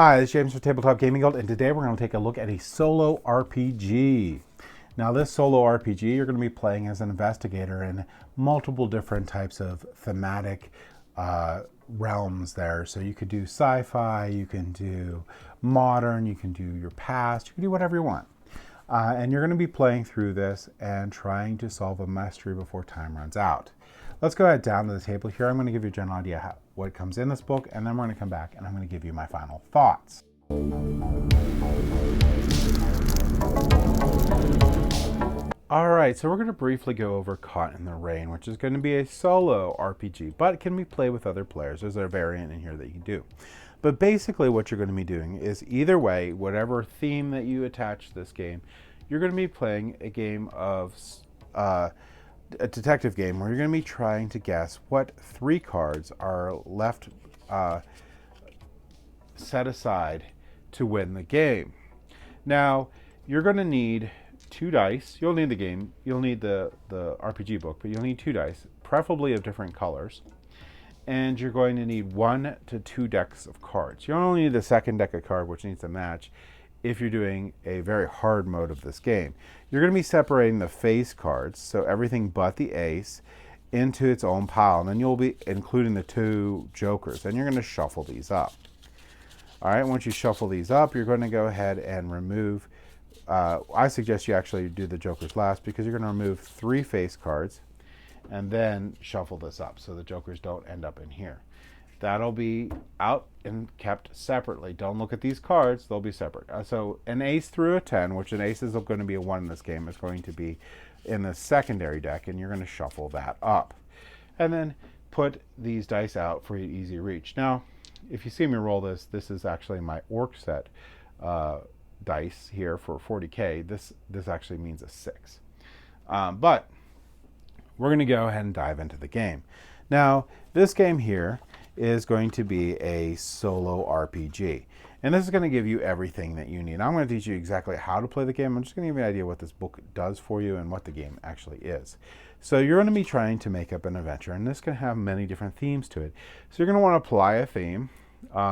Hi, this is James from Tabletop Gaming Guild, and today we're going to take a look at a solo RPG. Now, this solo RPG, you're going to be playing as an investigator in multiple different types of thematic realms there. So you could do sci-fi, you can do modern, you can do your past, you can do whatever you want. And you're going to be playing through this and trying to solve a mystery before time runs out. Let's go ahead down to the table here. I'm going to give you a general idea what comes in this book, and then we're going to come back and I'm going to give you my final thoughts. All right, so we're going to briefly go over Caught in the Rain, which is going to be a solo RPG, but can be played with other players. There's a variant in here that you can do. But basically what you're going to be doing is either way, whatever theme that you attach to this game, you're going to be playing a game of a detective game where you're going to be trying to guess what 3 cards are left set aside to win the game. Now, you're going to need 2 dice. You'll need the game. You'll need the RPG book, but you'll need 2 dice, preferably of different colors. And you're going to need 1 to 2 decks of cards. You only need the second deck of cards, which needs to match if you're doing a very hard mode of this game. You're going to be separating the face cards, so everything but the ace, into its own pile. And then you'll be including the 2 jokers, and you're going to shuffle these up. All right, once you shuffle these up, you're going to go ahead and remove, I suggest you actually do the jokers last, because you're going to remove 3 face cards and then shuffle this up so the jokers don't end up in here. That'll be out and kept separately. Don't look at these cards, they'll be separate. So an ace through a 10, which an ace is going to be a 1 in this game, is going to be in the secondary deck, and you're going to shuffle that up. And then put these dice out for easy reach. Now, if you see me roll this, this is actually my orc set dice here for 40K. This actually means a 6. But we're going to go ahead and dive into the game. Now, this game here is going to be a solo RPG. And this is going to give you everything that you need. I'm going to teach you exactly how to play the game. I'm just going to give you an idea what this book does for you and what the game actually is. So you're going to be trying to make up an adventure, and this can have many different themes to it. So you're going to want to apply a theme.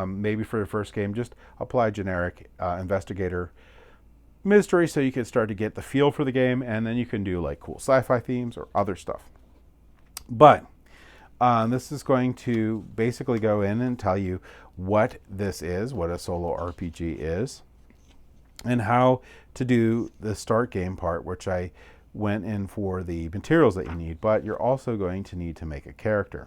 Maybe for your first game, just apply generic investigator mystery so you can start to get the feel for the game, and then you can do like cool sci-fi themes or other stuff. But this is going to basically go in and tell you what this is, what a solo RPG is, and how to do the start game part, which I went in for the materials that you need, but you're also going to need to make a character.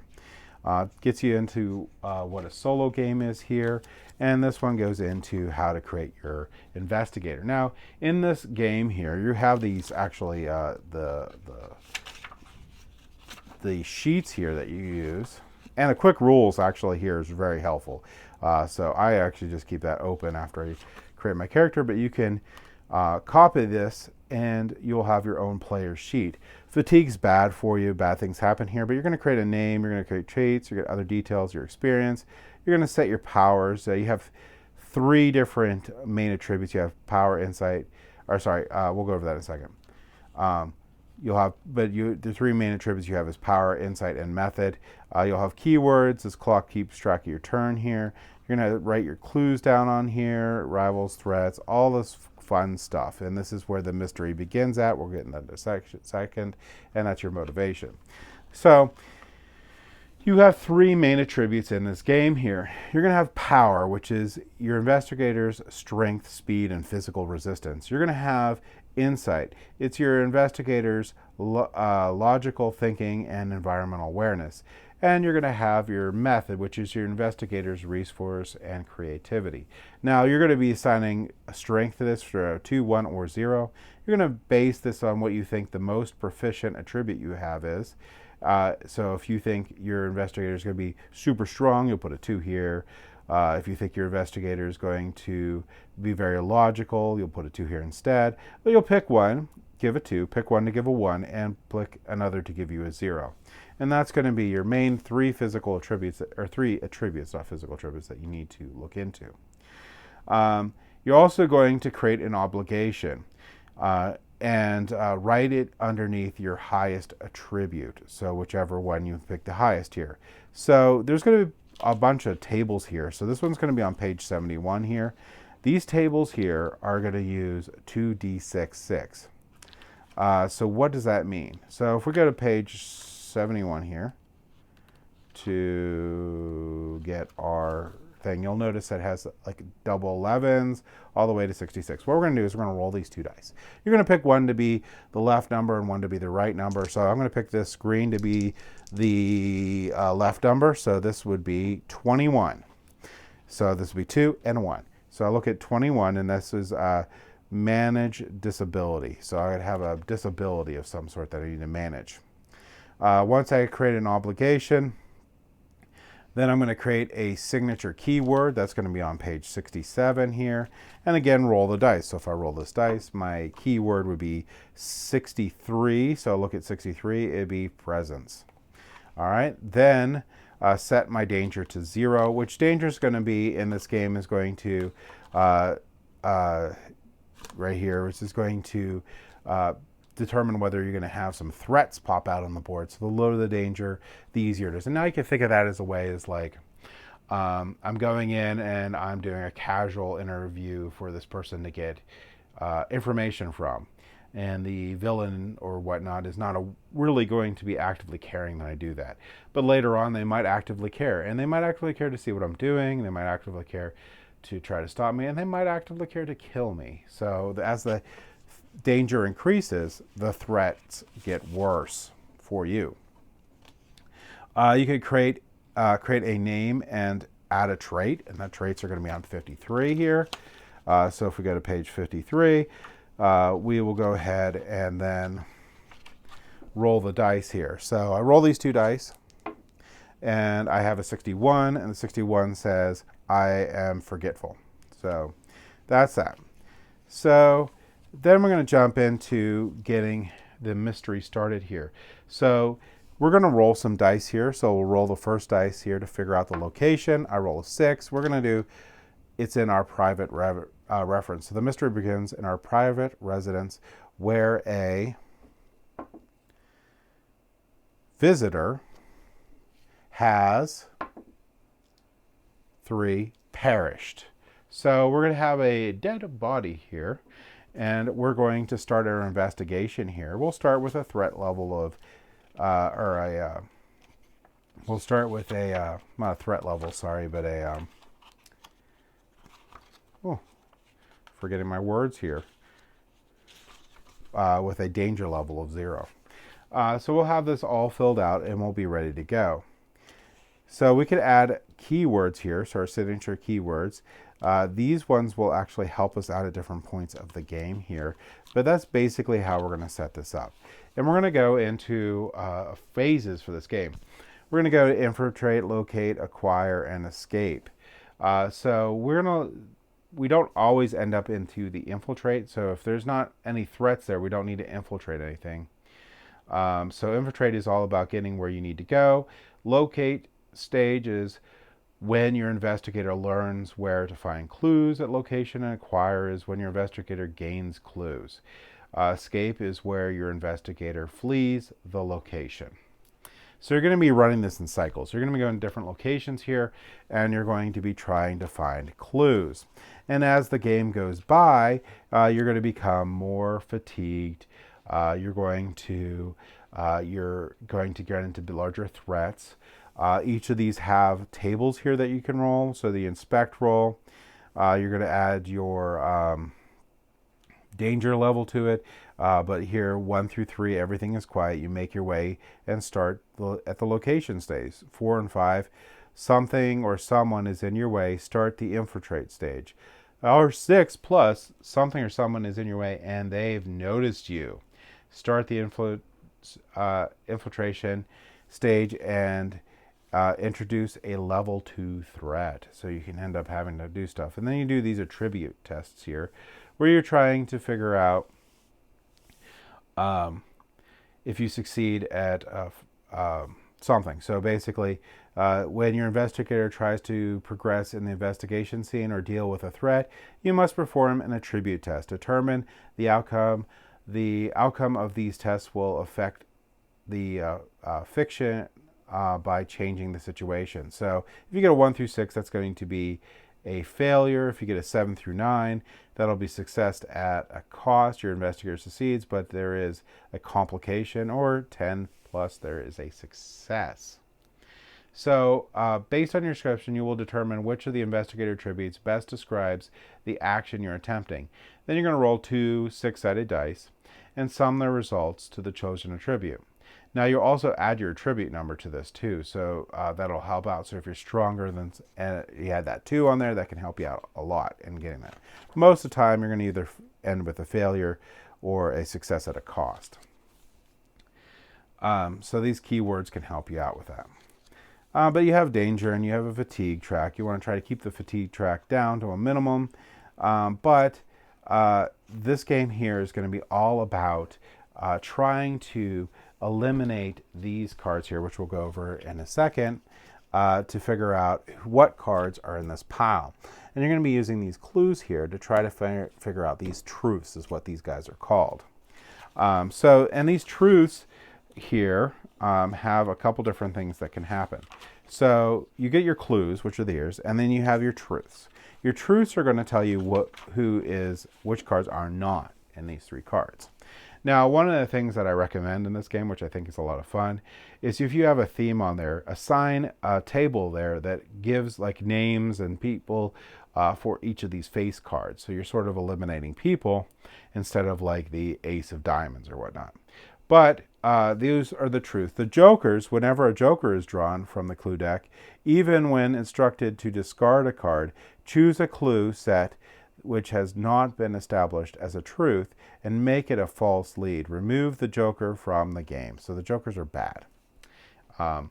Gets you into what a solo game is here, and this one goes into how to create your investigator. Now, in this game here, you have these actually the sheets here that you use, and the quick rules actually here is very helpful. So I actually just keep that open after I create my character, but you can copy this and you'll have your own player sheet. Fatigue's bad for you, bad things happen here, but you're going to create a name, you're going to create traits, you're going to other details, your experience, you're going to set your powers. You have 3 different main attributes. You have power, insight, we'll go over that in a second. The 3 main attributes you have is power, insight, and method. You'll have keywords. This clock keeps track of your turn here. You're going to write your clues down on here, rivals, threats, all this fun stuff. And this is where the mystery begins at. We'll get into that in a second, and that's your motivation. So you have 3 main attributes in this game here. You're going to have power, which is your investigator's strength, speed, and physical resistance. You're going to have insight. It's your investigator's logical thinking and environmental awareness. And you're going to have your method, which is your investigator's resource and creativity. Now, you're going to be assigning a strength to this for a 2, 1, or 0. You're going to base this on what you think the most proficient attribute you have is. So if you think your investigator is going to be super strong, you'll put a 2 here. If you think your investigator is going to be very logical, you'll put a 2 here instead. But you'll pick one, give a 2, pick one to give a 1, and pick another to give you a 0. And that's going to be your main 3 physical attributes, or 3 attributes, not physical attributes, that you need to look into. You're also going to create an obligation and write it underneath your highest attribute. So whichever one you pick the highest here. So there's going to a bunch of tables here. So this one's going to be on page 71 here. These tables here are going to use 2d6. So what does that mean? So if we go to page 71 here to get our thing, you'll notice it has like double 11s all the way to 66. What we're going to do is we're going to roll these 2 dice. You're going to pick one to be the left number and one to be the right number. So I'm going to pick this green to be the left number. So this would be 21. So this would be 2 and 1. So I look at 21, and this is manage disability. So I would have a disability of some sort that I need to manage. Once I create an obligation, then I'm going to create a signature keyword. That's going to be on page 67 here. And again, roll the dice. So if I roll this dice, my keyword would be 63. So look at 63, it'd be presence. All right, then set my danger to 0, which danger is going to be in this game is going to, right here, which is going to determine whether you're going to have some threats pop out on the board. So the lower the danger, the easier it is. And now you can think of that as a way as like, I'm going in and I'm doing a casual interview for this person to get information from. And the villain or whatnot is not really going to be actively caring that I do that. But later on, they might actively care. And they might actively care to see what I'm doing. They might actively care to try to stop me. And they might actively care to kill me. So as the danger increases, the threats get worse for you. You could create a name and add a trait. And the traits are going to be on 53 here. So if we go to page 53, we will go ahead and then roll the dice here. So I roll these 2 dice, and I have a 61, and the 61 says I am forgetful. So that's that. So then we're going to jump into getting the mystery started here. So we're going to roll some dice here. So we'll roll the first dice here to figure out the location. I roll a 6. We're going to do, it's in our private reference. So the mystery begins in our private residence where a visitor has 3 perished. So we're going to have a dead body here, and we're going to start our investigation here. We'll start with a threat level of, we'll start with a, not a threat level, sorry, but a, forgetting my words here, with a danger level of 0. So we'll have this all filled out and we'll be ready to go. So we could add keywords here, so our signature keywords. These ones will actually help us out at different points of the game here, but that's basically how we're going to set this up. And we're going to go into phases for this game. We're going to go to infiltrate, locate, acquire, and escape. So we don't always end up into the infiltrate. So if there's not any threats there, we don't need to infiltrate anything. So infiltrate is all about getting where you need to go. Locate stage is when your investigator learns where to find clues at location, and acquire is when your investigator gains clues. Escape is where your investigator flees the location. So you're going to be running this in cycles. You're going to be going to different locations here, and you're going to be trying to find clues. And as the game goes by, you're going to become more fatigued. You're going to get into larger threats. Each of these have tables here that you can roll. So the inspect roll, you're going to add your danger level to it. But here, 1 through 3, everything is quiet. You make your way and start at the location stage. 4 and 5, something or someone is in your way. Start the infiltrate stage. Or 6 plus, something or someone is in your way and they've noticed you. Start the infiltration stage and introduce a level 2 threat. So you can end up having to do stuff. And then you do these attribute tests here, where you're trying to figure out if you succeed at something. So basically, when your investigator tries to progress in the investigation scene or deal with a threat, you must perform an attribute test. Determine the outcome. The outcome of these tests will affect the fiction by changing the situation. So if you get a 1 through 6, that's going to be a failure. If you get a 7 through 9, that'll be success at a cost. Your investigator succeeds, but there is a complication. Or 10 plus, there is a success. So based on your description, you will determine which of the investigator attributes best describes the action you're attempting. Then you're going to roll 2 6-sided dice and sum their results to the chosen attribute. Now you'll also add your attribute number to this too, so that'll help out. So if you're stronger than, you add that 2 on there, that can help you out a lot in getting that. Most of the time you're going to either end with a failure or a success at a cost. So these keywords can help you out with that. But you have danger and you have a fatigue track. You want to try to keep the fatigue track down to a minimum. But this game here is going to be all about trying to eliminate these cards here, which we'll go over in a second, to figure out what cards are in this pile. And you're going to be using these clues here to try to figure out these truths, is what these guys are called. And these truths here have a couple different things that can happen. So you get your clues, which are theirs, and then you have your truths. Your truths are going to tell you which cards are not in these 3 cards. Now, one of the things that I recommend in this game, which I think is a lot of fun, is if you have a theme on there, assign a table there that gives like names and people for each of these face cards. So you're sort of eliminating people instead of like the ace of diamonds or whatnot. But these are the truth. The jokers, whenever a joker is drawn from the clue deck, even when instructed to discard a card, choose a clue set which has not been established as a truth and make it a false lead. Remove the joker from the game. So the jokers are bad. But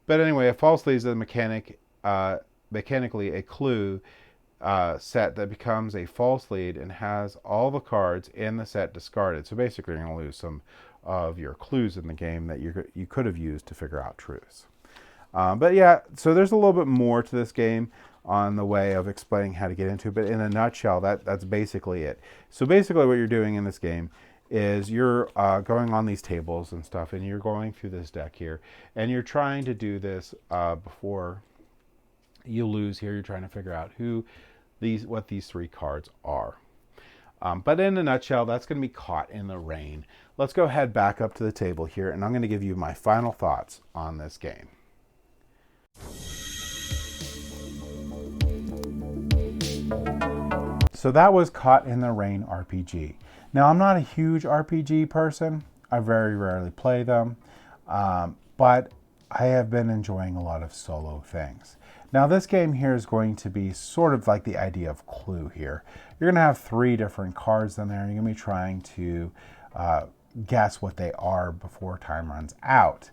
anyway, a false lead is a mechanically a clue set that becomes a false lead and has all the cards in the set discarded. So basically you're going to lose some of your clues in the game that you could have used to figure out truths. But yeah, so there's a little bit more to this game on the way of explaining how to get into it, but in a nutshell, that's basically it. So basically what you're doing in this game is you're going on these tables and stuff, and you're going through this deck here, and you're trying to do this before you lose here. You're trying to figure out what these 3 cards are. But in a nutshell, that's going to be Caught in the Rain. Let's go ahead back up to the table here, and I'm going to give you my final thoughts on this game. So that was Caught in the Rain RPG. Now, I'm not a huge RPG person. I very rarely play them, but I have been enjoying a lot of solo things. Now, this game here is going to be sort of like the idea of Clue here. You're going to have 3 different cards in there, and you're going to be trying to guess what they are before time runs out.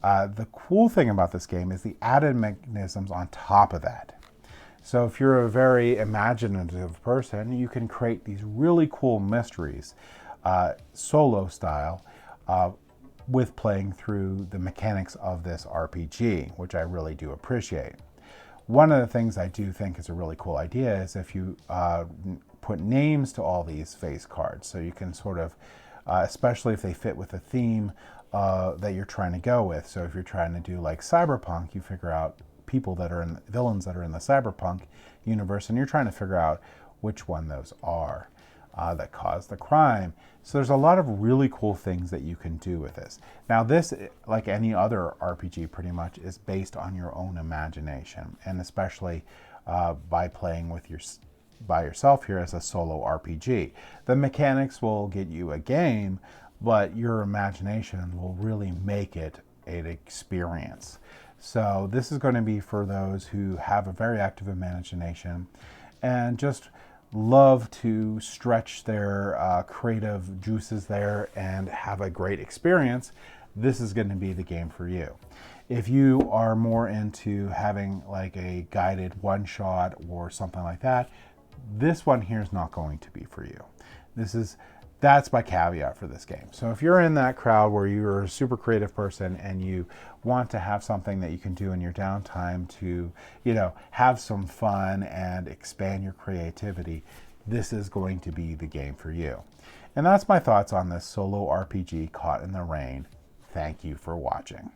The cool thing about this game is the added mechanisms on top of that. So if you're a very imaginative person, you can create these really cool mysteries, solo style, with playing through the mechanics of this RPG, which I really do appreciate. One of the things I do think is a really cool idea is if you put names to all these face cards, so you can sort of, especially if they fit with a theme that you're trying to go with. So if you're trying to do like cyberpunk, you figure out villains that are in the cyberpunk universe, and you're trying to figure out which one those are that caused the crime. So there's a lot of really cool things that you can do with this. Now this, like any other RPG pretty much, is based on your own imagination, and especially by playing by yourself here as a solo RPG. The mechanics will get you a game, but your imagination will really make it an experience. So this is going to be for those who have a very active imagination and just love to stretch their creative juices there and have a great experience. This is going to be the game for you. If you are more into having like a guided one-shot or something like that, this one here is not going to be for you. That's my caveat for this game. So if you're in that crowd where you're a super creative person and you want to have something that you can do in your downtime to, have some fun and expand your creativity, this is going to be the game for you. And that's my thoughts on this solo RPG Caught in the Rain. Thank you for watching.